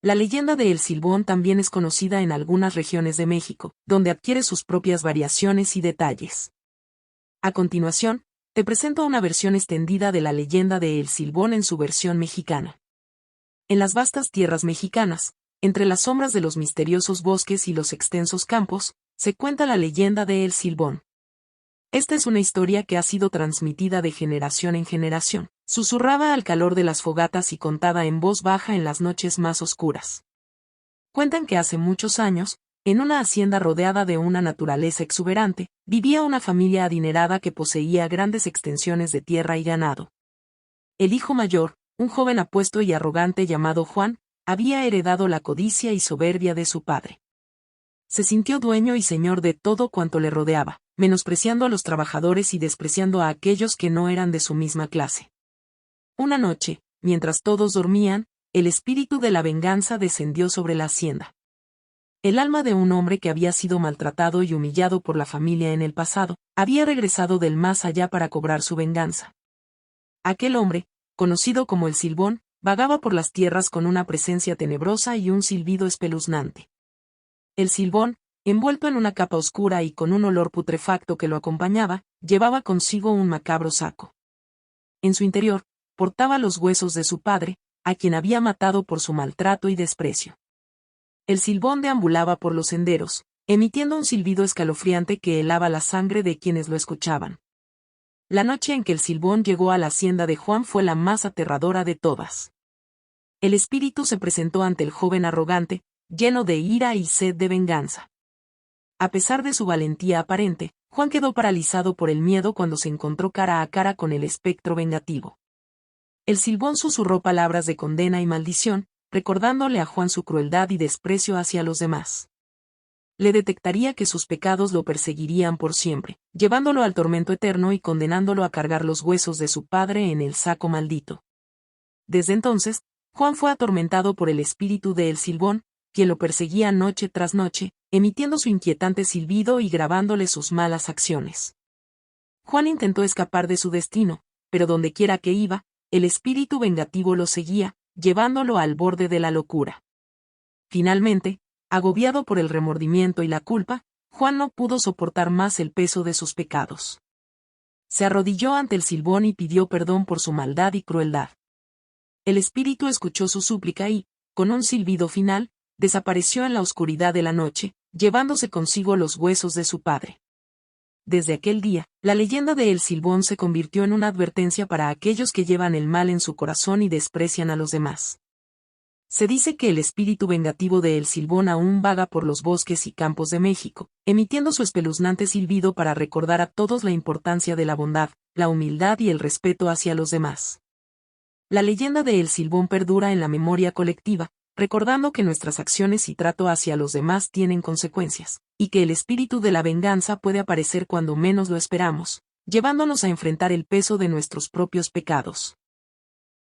La leyenda de El Silbón también es conocida en algunas regiones de México, donde adquiere sus propias variaciones y detalles. A continuación, te presento una versión extendida de la leyenda de El Silbón en su versión mexicana. En las vastas tierras mexicanas, entre las sombras de los misteriosos bosques y los extensos campos, se cuenta la leyenda de El Silbón. Esta es una historia que ha sido transmitida de generación en generación, susurrada al calor de las fogatas y contada en voz baja en las noches más oscuras. Cuentan que hace muchos años, en una hacienda rodeada de una naturaleza exuberante, vivía una familia adinerada que poseía grandes extensiones de tierra y ganado. El hijo mayor, un joven apuesto y arrogante llamado Juan, había heredado la codicia y soberbia de su padre. Se sintió dueño y señor de todo cuanto le rodeaba, menospreciando a los trabajadores y despreciando a aquellos que no eran de su misma clase. Una noche, mientras todos dormían, el espíritu de la venganza descendió sobre la hacienda. El alma de un hombre que había sido maltratado y humillado por la familia en el pasado, había regresado del más allá para cobrar su venganza. Aquel hombre, conocido como el Silbón, vagaba por las tierras con una presencia tenebrosa y un silbido espeluznante. El Silbón, envuelto en una capa oscura y con un olor putrefacto que lo acompañaba, llevaba consigo un macabro saco. En su interior, portaba los huesos de su padre, a quien había matado por su maltrato y desprecio. El Silbón deambulaba por los senderos, emitiendo un silbido escalofriante que helaba la sangre de quienes lo escuchaban. La noche en que el Silbón llegó a la hacienda de Juan fue la más aterradora de todas. El espíritu se presentó ante el joven arrogante, lleno de ira y sed de venganza. A pesar de su valentía aparente, Juan quedó paralizado por el miedo cuando se encontró cara a cara con el espectro vengativo. El Silbón susurró palabras de condena y maldición, recordándole a Juan su crueldad y desprecio hacia los demás. Le detectaría que sus pecados lo perseguirían por siempre, llevándolo al tormento eterno y condenándolo a cargar los huesos de su padre en el saco maldito. Desde entonces, Juan fue atormentado por el espíritu de El Silbón, quien lo perseguía noche tras noche, emitiendo su inquietante silbido y grabándole sus malas acciones. Juan intentó escapar de su destino, pero dondequiera que iba, el espíritu vengativo lo seguía, llevándolo al borde de la locura. Finalmente, agobiado por el remordimiento y la culpa, Juan no pudo soportar más el peso de sus pecados. Se arrodilló ante el Silbón y pidió perdón por su maldad y crueldad. El espíritu escuchó su súplica y, con un silbido final, desapareció en la oscuridad de la noche, llevándose consigo los huesos de su padre. Desde aquel día, la leyenda de El Silbón se convirtió en una advertencia para aquellos que llevan el mal en su corazón y desprecian a los demás. Se dice que el espíritu vengativo de El Silbón aún vaga por los bosques y campos de México, emitiendo su espeluznante silbido para recordar a todos la importancia de la bondad, la humildad y el respeto hacia los demás. La leyenda de El Silbón perdura en la memoria colectiva, recordando que nuestras acciones y trato hacia los demás tienen consecuencias, y que el espíritu de la venganza puede aparecer cuando menos lo esperamos, llevándonos a enfrentar el peso de nuestros propios pecados.